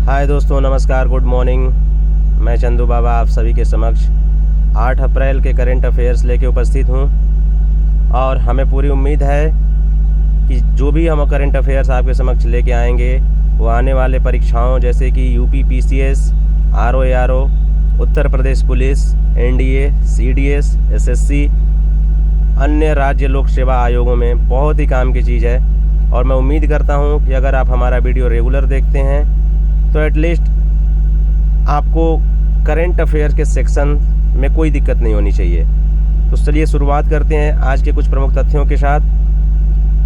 हाय दोस्तों, नमस्कार, good morning. मैं चंदू बाबा आप सभी के समक्ष 8 अप्रैल के करंट अफेयर्स लेके उपस्थित हूँ और हमें पूरी उम्मीद है कि जो भी हम करंट अफेयर्स आपके समक्ष लेके आएंगे वो आने वाले परीक्षाओं जैसे कि UP PCS, RO, Uttar Pradesh police, NDA, CDS, SSC, अन्य राज्य लोक सेवा आयोगों में बहुत ही काम की चीज़ है। और मैं उम्मीद करता हूँ कि अगर आप हमारा वीडियो रेगुलर देखते हैं तो एटलीस्ट आपको करंट अफेयर के सेक्शन में कोई दिक्कत नहीं होनी चाहिए। तो चलिए शुरुआत करते हैं आज के कुछ प्रमुख तथ्यों के साथ।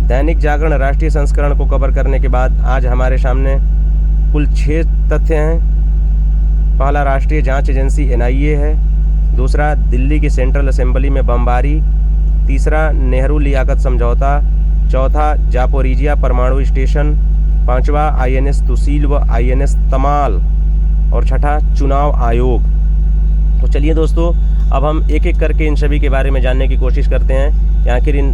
दैनिक जागरण राष्ट्रीय संस्करण को कवर करने के बाद आज हमारे सामने कुल 6 तथ्य हैं। पहला, राष्ट्रीय जांच एजेंसी एनआईए है। दूसरा, दिल्ली की सेंट्रल असेंबली में बमबारी। तीसरा, नेहरू लियाकत समझौता। चौथा, जापोरिजिया परमाणु स्टेशन। पांचवा, आईएनएस तुसील व आईएनएस तमाल। और छठा, चुनाव आयोग। तो चलिए दोस्तों, अब हम एक एक करके इन सभी के बारे में जानने की कोशिश करते हैं कि आखिर इन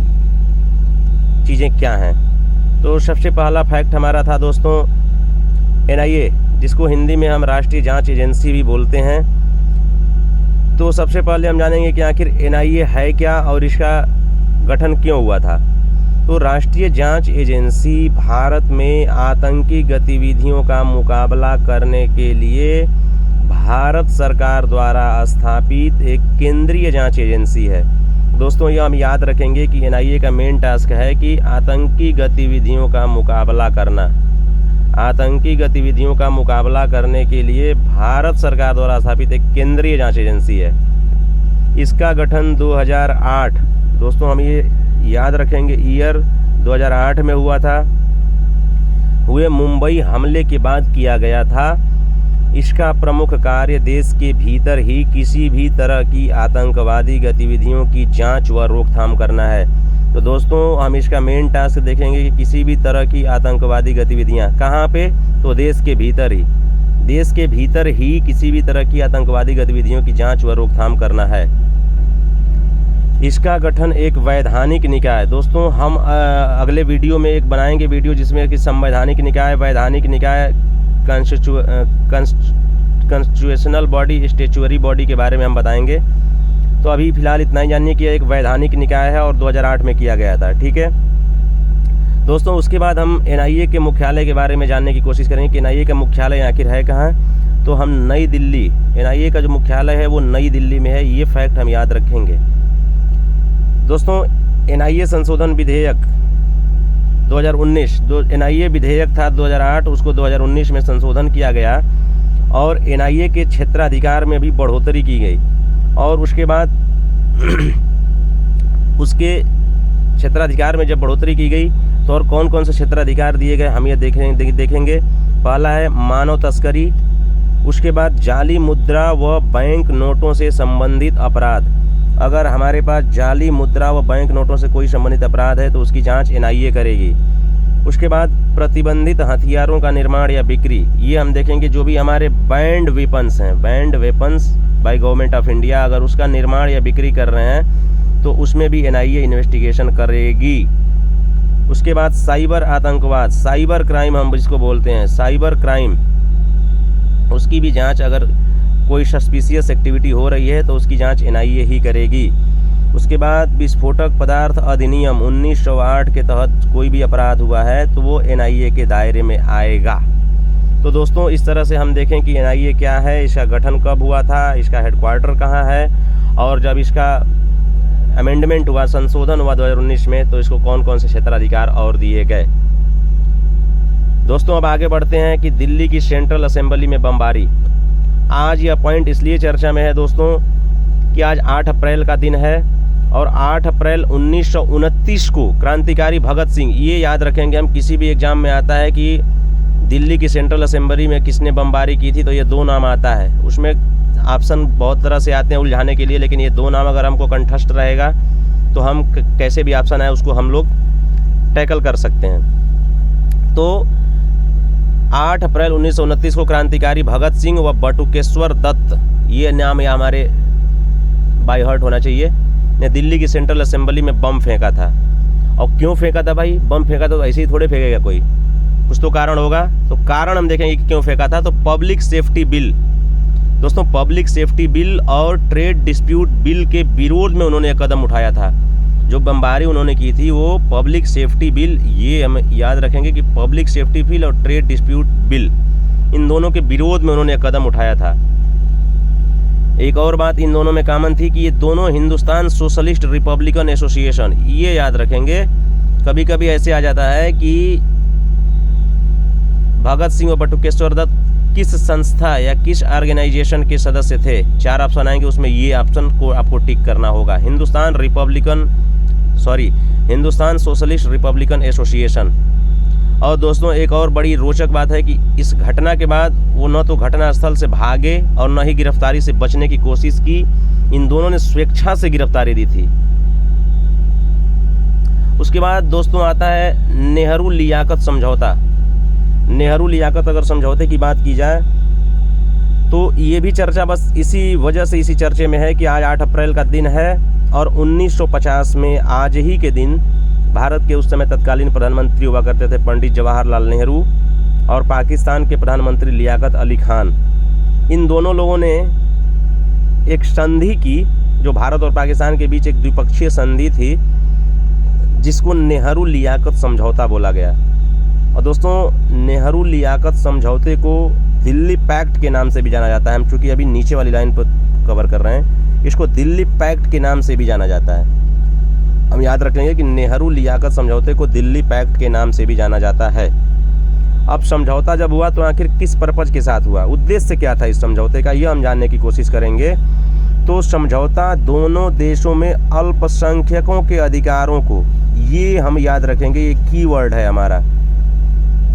चीज़ें क्या हैं। तो सबसे पहला फैक्ट हमारा था दोस्तों एनआईए, जिसको हिंदी में हम राष्ट्रीय जांच एजेंसी भी बोलते हैं। तो सबसे पहले हम जानेंगे कि आखिर एनआईए है क्या और इसका गठन क्यों हुआ था। तो राष्ट्रीय जांच एजेंसी भारत में आतंकी गतिविधियों का मुकाबला करने के लिए भारत सरकार द्वारा स्थापित एक केंद्रीय जांच एजेंसी है। दोस्तों, ये हम याद रखेंगे कि एनआईए का मेन टास्क है कि आतंकी गतिविधियों का मुकाबला करना। आतंकी गतिविधियों का मुकाबला करने के लिए भारत सरकार द्वारा स्थापित एक केंद्रीय जांच एजेंसी है। इसका गठन 2008, दोस्तों हम ये याद रखेंगे, ईयर 2008 में हुआ था। हुए मुंबई हमले के बाद किया गया था। इसका प्रमुख कार्य देश के भीतर ही किसी भी तरह की आतंकवादी गतिविधियों की जांच व रोकथाम करना है। तो दोस्तों, हम इसका मेन टास्क देखेंगे कि किसी भी तरह की आतंकवादी गतिविधियां कहाँ पे, तो देश के भीतर ही। देश के भीतर ही किसी भी तरह की आतंकवादी गतिविधियों की जांच व रोकथाम करना है। इसका गठन एक वैधानिक निकाय, दोस्तों हम अगले वीडियो में एक बनाएंगे वीडियो जिसमें कि संवैधानिक निकाय, वैधानिक निकाय, कॉन्स्टिट्यूशनल बॉडी, स्टेचुअरी बॉडी के बारे में हम बताएंगे। तो अभी फ़िलहाल इतना ही जानिए कि एक वैधानिक निकाय है और 2008 में किया गया था। ठीक है दोस्तों, उसके बाद हम एनआईए के मुख्यालय के बारे में जानने की कोशिश करेंगे कि एनआईए का मुख्यालय आखिर है कहाँ। तो हम नई दिल्ली, एनआईए का जो मुख्यालय है वो नई दिल्ली में है। ये फैक्ट हम याद रखेंगे। दोस्तों, एनआईए संशोधन विधेयक 2019, एनआईए विधेयक था 2008, उसको 2019 में संशोधन किया गया और एनआईए के क्षेत्राधिकार में भी बढ़ोतरी की गई। और उसके बाद उसके क्षेत्राधिकार में जब बढ़ोतरी की गई तो और कौन कौन से क्षेत्राधिकार दिए गए हम ये देखेंगे। पहला है मानव तस्करी, उसके बाद जाली मुद्रा व बैंक नोटों से संबंधित अपराध। अगर हमारे पास जाली मुद्रा व बैंक नोटों से कोई संबंधित अपराध है तो उसकी जांच एनआईए करेगी। उसके बाद प्रतिबंधित हथियारों का निर्माण या बिक्री, ये हम देखेंगे। जो भी हमारे बैंड वेपन्स हैं, band weapons by government of India, अगर उसका निर्माण या बिक्री कर रहे हैं तो उसमें भी एनआईए इन्वेस्टिगेशन करेगी। उसके बाद साइबर आतंकवाद, साइबर क्राइम हम जिसको बोलते हैं, साइबर क्राइम, उसकी भी जांच, अगर कोई सस्पिशियस एक्टिविटी हो रही है तो उसकी जांच एनआईए ही करेगी। उसके बाद विस्फोटक पदार्थ अधिनियम 1908 के तहत कोई भी अपराध हुआ है तो वो एनआईए के दायरे में आएगा। तो दोस्तों, इस तरह से हम देखें कि एनआईए क्या है, इसका गठन कब हुआ था, इसका हेडक्वार्टर कहाँ है, और जब इसका अमेंडमेंट हुआ, संशोधन हुआ 2019 में, तो इसको कौन कौन से क्षेत्राधिकार और दिए गए। दोस्तों, अब आगे बढ़ते हैं कि दिल्ली की सेंट्रल असेंबली में बमबारी। आज यह पॉइंट इसलिए चर्चा में है दोस्तों कि आज 8 अप्रैल का दिन है और 8 अप्रैल 1929 को क्रांतिकारी भगत सिंह, ये याद रखेंगे हम, किसी भी एग्जाम में आता है कि दिल्ली की सेंट्रल असेंबली में किसने बमबारी की थी, तो ये 2 नाम आता है। उसमें ऑप्शन बहुत तरह से आते हैं उलझाने के लिए, लेकिन ये 2 नाम अगर हमको कंठस्थ रहेगा तो हम कैसे भी ऑप्शन आए उसको हम लोग टैकल कर सकते हैं। तो 8 अप्रैल 1929 को क्रांतिकारी भगत सिंह व बटुकेश्वर दत्त, ये नाम या हमारे बाय हार्ट होना चाहिए, ने दिल्ली की सेंट्रल असेंबली में बम फेंका था। और क्यों फेंका था भाई? बम फेंका तो ऐसे ही थोड़े फेंकेगा कोई, कुछ तो कारण होगा। तो कारण हम देखेंगे कि क्यों फेंका था। तो पब्लिक सेफ्टी बिल, दोस्तों पब्लिक सेफ्टी बिल और ट्रेड डिस्प्यूट बिल के विरोध में उन्होंने एक कदम उठाया था। जो बमबारी उन्होंने की थी वो पब्लिक सेफ्टी बिल, ये हम याद रखेंगे कि पब्लिक सेफ्टी बिल और ट्रेड डिस्प्यूट बिल, इन दोनों के विरोध में उन्होंने एक कदम उठाया था। एक और बात इन दोनों में कॉमन थी कि ये दोनों हिंदुस्तान सोशलिस्ट रिपब्लिकन एसोसिएशन, ये याद रखेंगे। कभी कभी ऐसे आ जाता है कि भगत सिंह और बटुकेश्वर दत्त किस संस्था या किस ऑर्गेनाइजेशन के सदस्य थे। 4 ऑप्शन आएंगे, उसमें ये ऑप्शन को आपको टिक करना होगा। Hindustan socialist Republican association. और दोस्तों एक और बड़ी रोचक बात है कि इस घटना के बाद वो न तो घटना स्थल से भागे और न ही गिरफ्तारी से बचने की कोशिश की। इन दोनों ने स्वेच्छा से गिरफ्तारी दी थी। उसके बाद दोस्तों आता है नेहरू लियाकत समझौता। नेहरू लियाकत अगर समझौते की बात की जाए तो ये भी चर्चा बस इसी वजह से इसी चर्चे में है कि आज 8 अप्रैल का दिन है और 1950 में आज ही के दिन भारत के उस समय तत्कालीन प्रधानमंत्री हुआ करते थे पंडित जवाहरलाल नेहरू और पाकिस्तान के प्रधानमंत्री लियाकत अली खान। इन दोनों लोगों ने एक संधि की जो भारत और पाकिस्तान के बीच एक द्विपक्षीय संधि थी, जिसको नेहरू लियाकत समझौता बोला गया। और दोस्तों नेहरू लियाकत समझौते को दिल्ली पैक्ट के नाम से भी जाना जाता है। हम चूँकि अभी नीचे वाली लाइन पर कवर कर रहे हैं, इसको दिल्ली पैक्ट के नाम से भी जाना जाता है। हम याद रखेंगे कि नेहरू लियाकत समझौते को दिल्ली पैक्ट के नाम से भी जाना जाता है। अब समझौता जब हुआ तो आखिर किस पर्पज के साथ हुआ, उद्देश्य क्या था इस समझौते का, यह हम जानने की कोशिश करेंगे। तो समझौता दोनों देशों में अल्पसंख्यकों के अधिकारों को, ये हम याद रखेंगे, ये कीवर्ड है हमारा,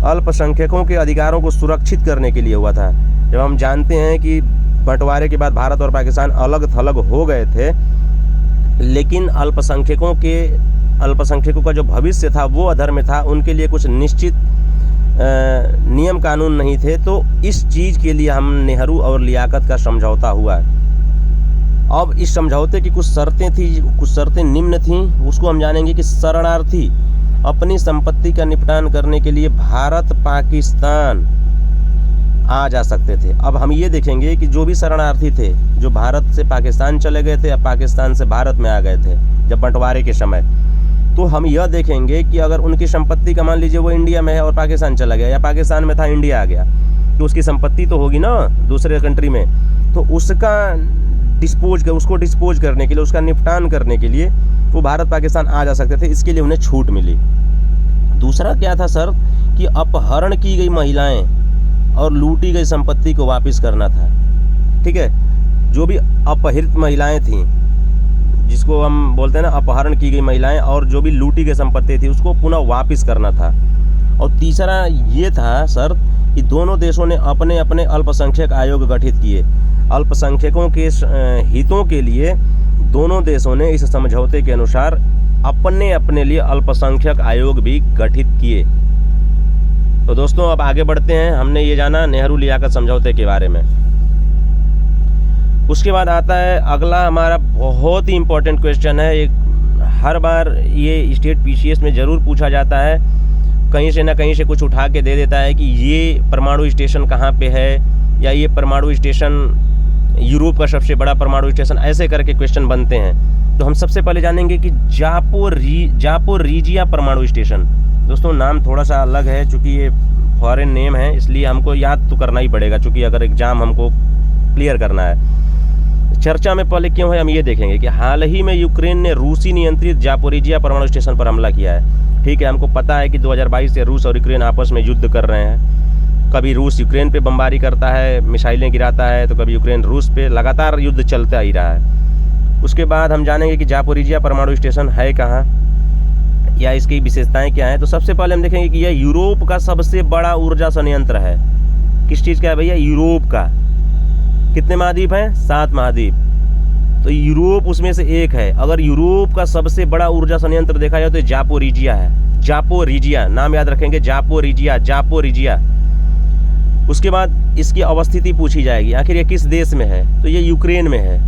अल्पसंख्यकों के अधिकारों को सुरक्षित करने के लिए हुआ था। जब हम जानते हैं कि बंटवारे के बाद भारत और पाकिस्तान अलग थलग हो गए थे, लेकिन अल्पसंख्यकों का जो भविष्य था वो अधर में था, उनके लिए कुछ निश्चित नियम कानून नहीं थे। तो इस चीज़ के लिए हम नेहरू और लियाकत का समझौता हुआ। अब इस समझौते की कुछ शर्तें थी, कुछ शर्तें निम्न थीं, उसको हम जानेंगे कि शरणार्थी अपनी संपत्ति का निपटान करने के लिए भारत पाकिस्तान आ जा सकते थे। अब हम ये देखेंगे कि जो भी शरणार्थी थे जो भारत से पाकिस्तान चले गए थे या पाकिस्तान से भारत में आ गए थे जब बंटवारे के समय, तो हम यह देखेंगे कि अगर उनकी संपत्ति का मान लीजिए वो इंडिया में है और पाकिस्तान चला गया, या पाकिस्तान में था इंडिया आ गया, तो उसकी संपत्ति तो होगी ना दूसरे कंट्री में, तो उसको डिस्पोज करने के लिए, उसका निपटान करने के लिए वो भारत पाकिस्तान आ जा सकते थे। इसके लिए उन्हें छूट मिली। दूसरा क्या था शर्त, कि अपहरण की गई महिलाएं और लूटी गई संपत्ति को वापस करना था। ठीक है, जो भी अपहृत महिलाएं थीं, जिसको हम बोलते हैं ना अपहरण की गई महिलाएं, और जो भी लूटी गई संपत्ति थी उसको पुनः वापस करना था। और तीसरा ये था शर्त कि दोनों देशों ने अपने अपने अल्पसंख्यक आयोग गठित किए। अल्पसंख्यकों के हितों के लिए दोनों देशों ने इस समझौते के अनुसार अपने अपने लिए अल्पसंख्यक आयोग भी गठित किए। तो दोस्तों अब आगे बढ़ते हैं। हमने ये जाना नेहरू लियाकत समझौते के बारे में। उसके बाद आता है अगला हमारा बहुत ही इम्पोर्टेंट क्वेश्चन है। एक हर बार ये स्टेट पीसीएस में ज़रूर पूछा जाता है, कहीं से ना कहीं से कुछ उठा के दे देता है कि ये परमाणु स्टेशन कहाँ पे है, या ये परमाणु स्टेशन यूरोप का सबसे बड़ा परमाणु स्टेशन, ऐसे करके क्वेश्चन बनते हैं। तो हम सबसे पहले जानेंगे कि जापोरिजिया परमाणु स्टेशन। दोस्तों नाम थोड़ा सा अलग है, चूँकि ये फॉरेन नेम है, इसलिए हमको याद तो करना ही पड़ेगा, चूँकि अगर एग्ज़ाम हमको क्लियर करना है। चर्चा में पहले क्यों है हम ये देखेंगे कि हाल ही में यूक्रेन ने रूसी नियंत्रित जापोरिजिया परमाणु स्टेशन पर हमला किया है। ठीक है, हमको पता है कि 2022 से रूस और यूक्रेन आपस में युद्ध कर रहे हैं। कभी रूस यूक्रेन पे बमबारी करता है, मिसाइलें गिराता है, तो कभी यूक्रेन रूस पे, लगातार युद्ध चलता ही रहा है। उसके बाद हम जानेंगे कि जापोरिजिया परमाणु स्टेशन है कहाँ या इसकी विशेषताएं क्या हैं। तो सबसे पहले हम देखेंगे कि यह यूरोप का सबसे बड़ा ऊर्जा संयंत्र है। किस चीज़ का है भैया? यूरोप का। कितने महाद्वीप हैं? 7 महाद्वीप। तो यूरोप उसमें से एक है। अगर यूरोप का सबसे बड़ा ऊर्जा संयंत्र देखा जाए तो जापोरिजिया है। जापोरिजिया नाम याद रखेंगे, जापोरिजिया। उसके बाद इसकी अवस्थिति पूछी जाएगी, आखिर ये किस देश में है? तो ये यूक्रेन में है,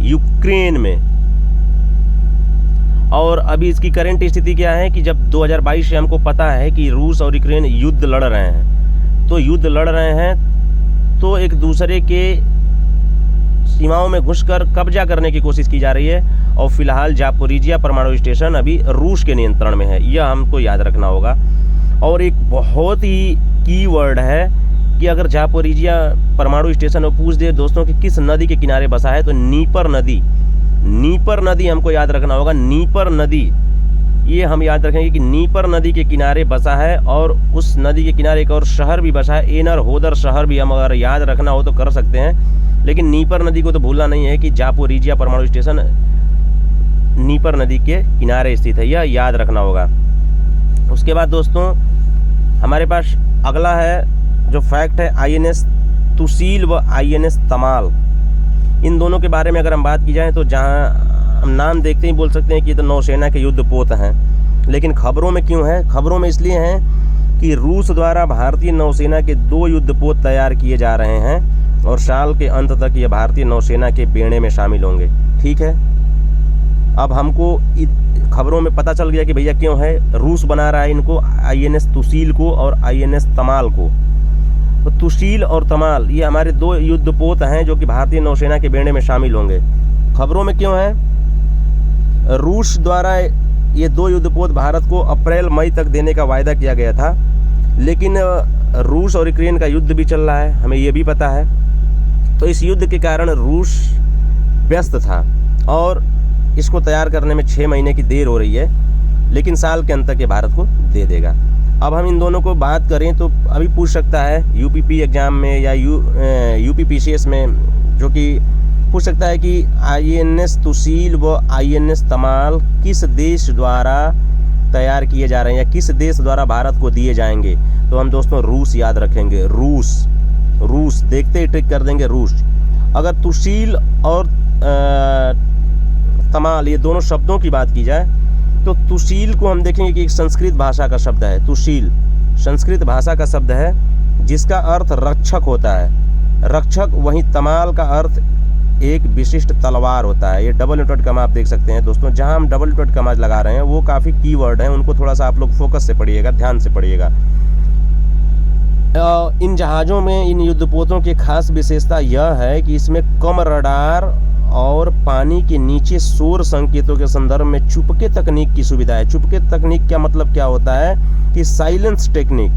यूक्रेन में। और अभी इसकी करंट स्थिति क्या है कि जब 2022 से हमको पता है कि रूस और यूक्रेन युद्ध लड़ रहे हैं, तो युद्ध लड़ रहे हैं तो एक दूसरे के सीमाओं में घुसकर कब्जा करने की कोशिश की जा रही है। और फिलहाल जापोरिजिया परमाणु स्टेशन अभी रूस के नियंत्रण में है, यह हमको याद रखना होगा। और एक बहुत ही की वर्ड है कि अगर जापोरिजिया परमाणु स्टेशन में पूछ दे दोस्तों कि किस नदी के किनारे बसा है, तो नीपर नदी हमको याद रखना होगा। नीपर नदी, ये हम याद रखेंगे कि नीपर नदी के किनारे बसा है, और उस नदी के किनारे एक और शहर भी बसा है, एनर होदर शहर भी हम अगर याद रखना हो तो कर सकते हैं। लेकिन नीपर नदी को तो भूलना नहीं है कि जापोरिजिया परमाणु स्टेशन नीपर नदी के किनारे स्थित है, यह याद रखना होगा। उसके बाद दोस्तों हमारे पास अगला है जो फैक्ट है INS तुसील व INS तमाल। इन दोनों के बारे में अगर हम बात की जाए तो जहां हम नाम देखते ही बोल सकते हैं कि ये तो नौसेना के युद्धपोत हैं, लेकिन खबरों में क्यों है? खबरों में इसलिए हैं कि रूस द्वारा भारतीय नौसेना के 2 युद्धपोत तैयार किए जा रहे हैं और साल के अंत तक ये भारतीय नौसेना के बेड़े में शामिल होंगे। ठीक है, अब हमको खबरों में पता चल गया कि भैया क्यों है, रूस बना रहा है इनको, INS तुसील को और INS तमाल को। तो तुसील और तमाल ये हमारे 2 युद्धपोत हैं जो कि भारतीय नौसेना के बेड़े में शामिल होंगे। खबरों में क्यों है? रूस द्वारा ये 2 युद्धपोत भारत को अप्रैल-मई तक देने का वायदा किया गया था, लेकिन रूस और यूक्रेन का युद्ध भी चल रहा है, हमें ये भी पता है। तो इस युद्ध के कारण रूस व्यस्त था और इसको तैयार करने में 6 महीने की देर हो रही है, लेकिन साल के अंत तक ये भारत को दे देगा। अब हम इन दोनों को बात करें तो अभी पूछ सकता है UPP एग्ज़ाम में या UPPCS में, जो कि पूछ सकता है कि INS तुसील व INS तमाल किस देश द्वारा तैयार किए जा रहे हैं या किस देश द्वारा भारत को दिए जाएंगे। तो हम दोस्तों रूस याद रखेंगे, रूस देखते ही टिक कर देंगे रूस। अगर तुसील और तमाल ये दोनों शब्दों की बात की जाए तो तुसील को हम देखेंगे कि एक संस्कृत भाषा का शब्द है। तुसील संस्कृत भाषा का शब्द है जिसका अर्थ रक्षक होता है, रक्षक। वहीं तमाल का अर्थ एक विशिष्ट तलवार होता है। ये डबल इंटरेड कमा आप देख सकते हैं दोस्तों, जहां हम डबल इंटरेड कमा लगा रहे हैं वो काफ़ी कीवर्ड हैं, उनको थोड़ा सा आप लोग फोकस से पढ़िएगा, ध्यान से पढ़िएगा। इन जहाज़ों में, इन युद्धपोतों की खास विशेषता यह है कि इसमें कम रडार और पानी के नीचे शोर संकेतों के संदर्भ में चुपके तकनीक की सुविधा है। चुपके तकनीक का मतलब क्या होता है कि साइलेंस टेक्निक,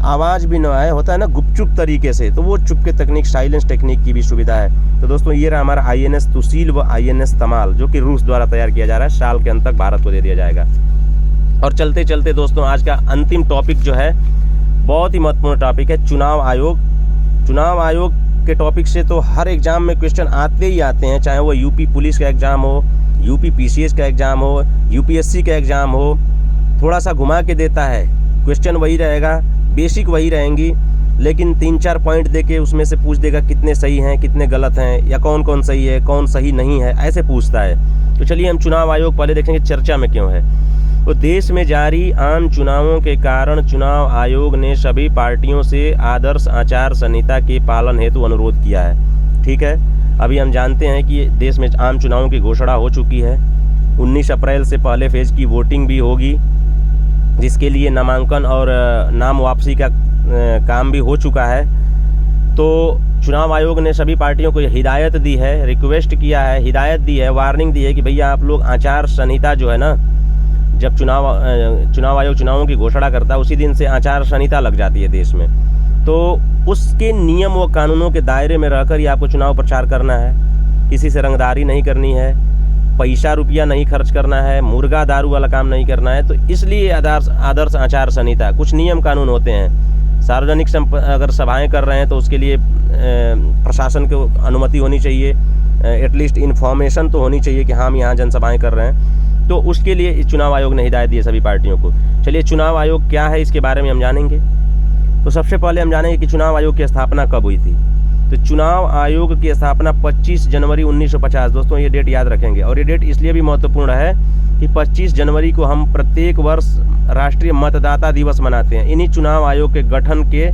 आवाज़ भी न आए, होता है ना गुपचुप तरीके से, तो वो चुपके तकनीक, साइलेंस टेक्निक की भी सुविधा है। तो दोस्तों ये रहा हमारा INS तुसील व INS तमाल, जो कि रूस द्वारा तैयार किया जा रहा है, साल के अंत तक भारत को दे दिया जाएगा। और चलते चलते दोस्तों आज का अंतिम टॉपिक जो है बहुत ही महत्वपूर्ण टॉपिक है, चुनाव आयोग। चुनाव आयोग के टॉपिक से तो हर एग्ज़ाम में क्वेश्चन आते ही आते हैं, चाहे वो UP पुलिस का एग्ज़ाम हो, UPPCS का एग्ज़ाम हो, UPSC का एग्ज़ाम हो, थोड़ा सा घुमा के देता है। क्वेश्चन वही रहेगा, बेसिक वही रहेंगी, लेकिन 3-4 पॉइंट देके उसमें से पूछ देगा कितने सही हैं, कितने गलत हैं, या कौन कौन सही है, कौन सही नहीं है, ऐसे पूछता है। तो चलिए हम चुनाव आयोग पहले देखेंगे चर्चा में क्यों है। तो देश में जारी आम चुनावों के कारण चुनाव आयोग ने सभी पार्टियों से आदर्श आचार संहिता के पालन हेतु अनुरोध किया है। ठीक है, अभी हम जानते हैं कि देश में आम चुनावों की घोषणा हो चुकी है। 19 अप्रैल से पहले फेज की वोटिंग भी होगी, जिसके लिए नामांकन और नाम वापसी का काम भी हो चुका है। तो चुनाव आयोग ने सभी पार्टियों को हिदायत दी है, रिक्वेस्ट किया है, हिदायत दी है, वार्निंग दी है कि भैया आप लोग आचार संहिता जो है ना, जब चुनाव आयोग चुनावों की घोषणा करता है उसी दिन से आचार संहिता लग जाती है देश में, तो उसके नियम व कानूनों के दायरे में रहकर ही आपको चुनाव प्रचार करना है। किसी से रंगदारी नहीं करनी है, पैसा रुपया नहीं खर्च करना है, मुर्गा दारू वाला काम नहीं करना है। तो इसलिए आदर्श आचार संहिता, कुछ नियम कानून होते हैं। सार्वजनिक अगर सभाएं कर रहे हैं तो उसके लिए प्रशासन को अनुमति होनी चाहिए, एटलीस्ट इन्फॉर्मेशन तो होनी चाहिए कि हाँ हम यहाँ जनसभाएं कर रहे हैं। तो उसके लिए चुनाव आयोग ने हिदायत दी है सभी पार्टियों को। चलिए चुनाव आयोग क्या है इसके बारे में हम जानेंगे। तो सबसे पहले हम जानेंगे कि चुनाव आयोग की स्थापना कब हुई थी। तो चुनाव आयोग की स्थापना 25 जनवरी 1950, दोस्तों ये डेट याद रखेंगे। और ये डेट इसलिए भी महत्वपूर्ण है कि 25 जनवरी को हम प्रत्येक वर्ष राष्ट्रीय मतदाता दिवस मनाते हैं। इन्हीं चुनाव आयोग के गठन के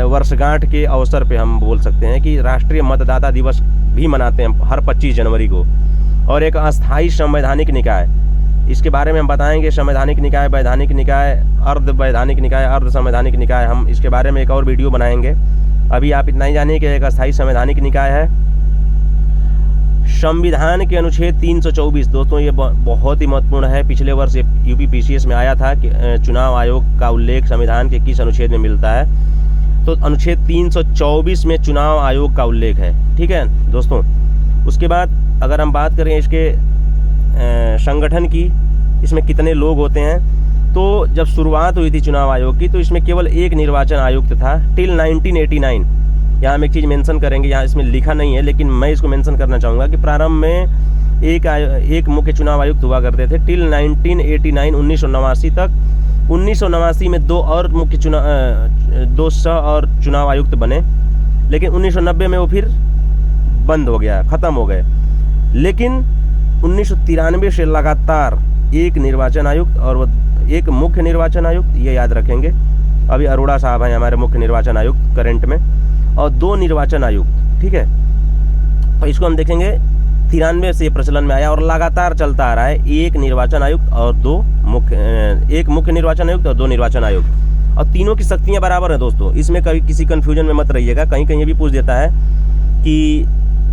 वर्षगांठ के अवसर पे हम बोल सकते हैं कि राष्ट्रीय मतदाता दिवस भी मनाते हैं हर 25 जनवरी को। और एक अस्थाई संवैधानिक निकाय। इसके बारे में हम बताएंगे, संवैधानिक निकाय, वैधानिक निकाय, अर्ध वैधानिक निकाय, अर्ध संवैधानिक निकाय। हम इसके बारे में एक और वीडियो बनाएंगे। अभी आप इतना ही जानिए कि एक अस्थाई संवैधानिक निकाय है। संविधान के अनुच्छेद 324, दोस्तों ये बहुत ही महत्वपूर्ण है। पिछले वर्ष यूपी PCS में आया था कि चुनाव आयोग का उल्लेख संविधान के किस अनुच्छेद में मिलता है। तो अनुच्छेद 324 में चुनाव आयोग का उल्लेख है, ठीक है दोस्तों। उसके बाद अगर हम बात करें इसके संगठन की, इसमें कितने लोग होते हैं, तो जब शुरुआत हुई थी चुनाव आयोग की तो इसमें केवल एक निर्वाचन आयुक्त था टिल 1989। यहाँ हम एक चीज़ मेंशन करेंगे, यहाँ इसमें लिखा नहीं है लेकिन मैं इसको मेंशन करना चाहूँगा कि प्रारंभ में एक मुख्य चुनाव आयुक्त हुआ करते थे टिल 1989, 1989 तक। 1989 में दो सह और चुनाव आयुक्त बने, लेकिन 1990 में वो फिर बंद हो गया, ख़त्म हो गए। लेकिन 1993 से लगातार एक निर्वाचन आयुक्त और वो एक मुख्य निर्वाचन आयुक्त, ये याद रखेंगे। अभी अरोड़ा साहब हैं हमारे मुख्य निर्वाचन आयुक्त करंट में, और 2 निर्वाचन आयुक्त, ठीक है। तो इसको हम देखेंगे 93 से प्रचलन में आया और लगातार चलता आ रहा है। एक निर्वाचन आयुक्त और एक मुख्य निर्वाचन आयुक्त और 2 निर्वाचन आयुक्त, और तीनों की शक्तियाँ बराबर हैं दोस्तों। इसमें कभी किसी कन्फ्यूजन में मत रहिएगा। कहीं कहीं ये भी पूछ देता है कि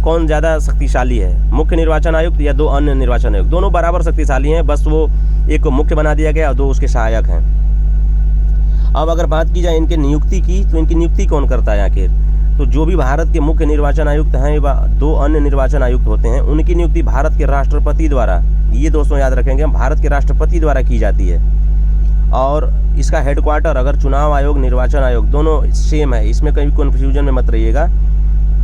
कौन ज़्यादा शक्तिशाली है, मुख्य निर्वाचन आयुक्त या 2 अन्य निर्वाचन आयुक्त। दोनों बराबर शक्तिशाली हैं, बस वो एक को मुख्य बना दिया गया और 2 उसके सहायक हैं। अब अगर बात की जाए इनके नियुक्ति की, तो इनकी नियुक्ति कौन करता है आखिर? तो जो भी भारत के मुख्य निर्वाचन आयुक्त हैं व 2 अन्य निर्वाचन आयुक्त होते हैं, उनकी नियुक्ति भारत के राष्ट्रपति द्वारा, ये दोस्तों याद रखेंगे, भारत के राष्ट्रपति द्वारा की जाती है। और इसका हेडक्वार्टर, अगर चुनाव आयोग, निर्वाचन आयोग दोनों सेम है, इसमें कहीं कन्फ्यूजन में मत रहिएगा।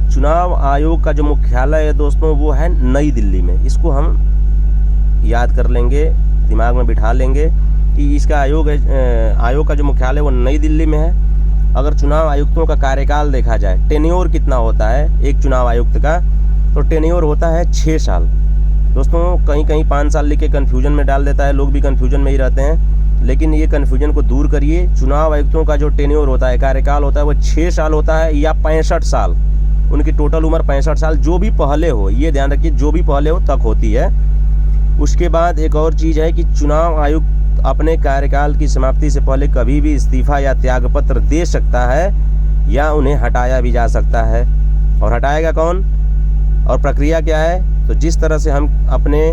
चुनाव आयोग का जो मुख्यालय है दोस्तों वो है नई दिल्ली में। इसको हम याद कर लेंगे, दिमाग में बिठा लेंगे कि इसका आयोग का जो मुख्यालय वो नई दिल्ली में है। अगर चुनाव आयुक्तों का कार्यकाल देखा जाए, टेन्योर कितना होता है एक चुनाव आयुक्त का, तो टेन्योर होता है 6 साल। दोस्तों कहीं कहीं 5 साल लिख के कन्फ्यूजन में डाल देता है, लोग भी कन्फ्यूजन में ही रहते हैं, लेकिन ये कन्फ्यूजन को दूर करिए। चुनाव आयुक्तों का जो टेन्योर होता है, कार्यकाल होता है, वो 6 साल होता है या 65 साल। उनकी टोटल उम्र 65 साल, जो भी पहले हो, ये ध्यान रखिए, जो भी पहले हो तक होती है। उसके बाद एक और चीज़ है कि चुनाव आयुक्त अपने कार्यकाल की समाप्ति से पहले कभी भी इस्तीफा या त्यागपत्र दे सकता है या उन्हें हटाया भी जा सकता है। और हटाएगा कौन और प्रक्रिया क्या है? तो जिस तरह से हम अपने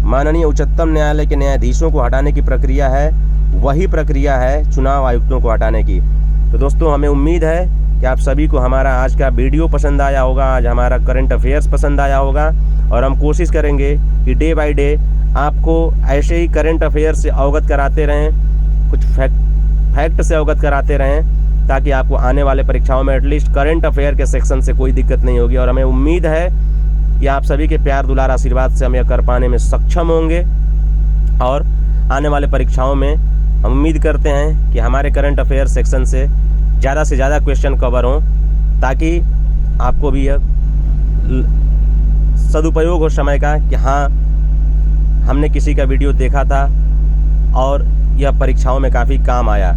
माननीय उच्चतम न्यायालय के न्यायाधीशों को हटाने की प्रक्रिया है, वही प्रक्रिया है चुनाव आयुक्तों को हटाने की। तो दोस्तों हमें उम्मीद है कि आप सभी को हमारा आज का वीडियो पसंद आया होगा, आज हमारा करंट अफेयर्स पसंद आया होगा, और हम कोशिश करेंगे कि डे बाय डे आपको ऐसे ही करंट अफेयर से अवगत कराते रहें, कुछ फैक्ट से अवगत कराते रहें, ताकि आपको आने वाले परीक्षाओं में एटलीस्ट करंट अफेयर के सेक्शन से कोई दिक्कत नहीं होगी। और हमें उम्मीद है कि आप सभी के प्यार दुलार आशीर्वाद से हम यह कर पाने में सक्षम होंगे, और आने वाले परीक्षाओं में हम उम्मीद करते हैं कि हमारे करंट अफेयर सेक्शन से ज़्यादा क्वेश्चन कवर हों, ताकि आपको भी यह सदुपयोग हो समय का कि हाँ हमने किसी का वीडियो देखा था और यह परीक्षाओं में काफ़ी काम आया।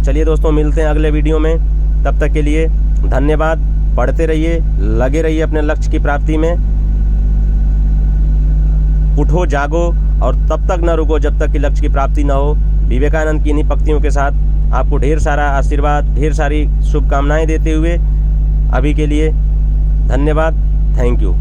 चलिए दोस्तों, मिलते हैं अगले वीडियो में। तब तक के लिए धन्यवाद। पढ़ते रहिए, लगे रहिए अपने लक्ष्य की प्राप्ति में। उठो, जागो और तब तक न रुको जब तक कि लक्ष्य की प्राप्ति न हो। विवेकानंद की इन्हीं पंक्तियों के साथ आपको ढेर सारा आशीर्वाद, ढेर सारी शुभकामनाएं देते हुए अभी के लिए धन्यवाद। Thank you.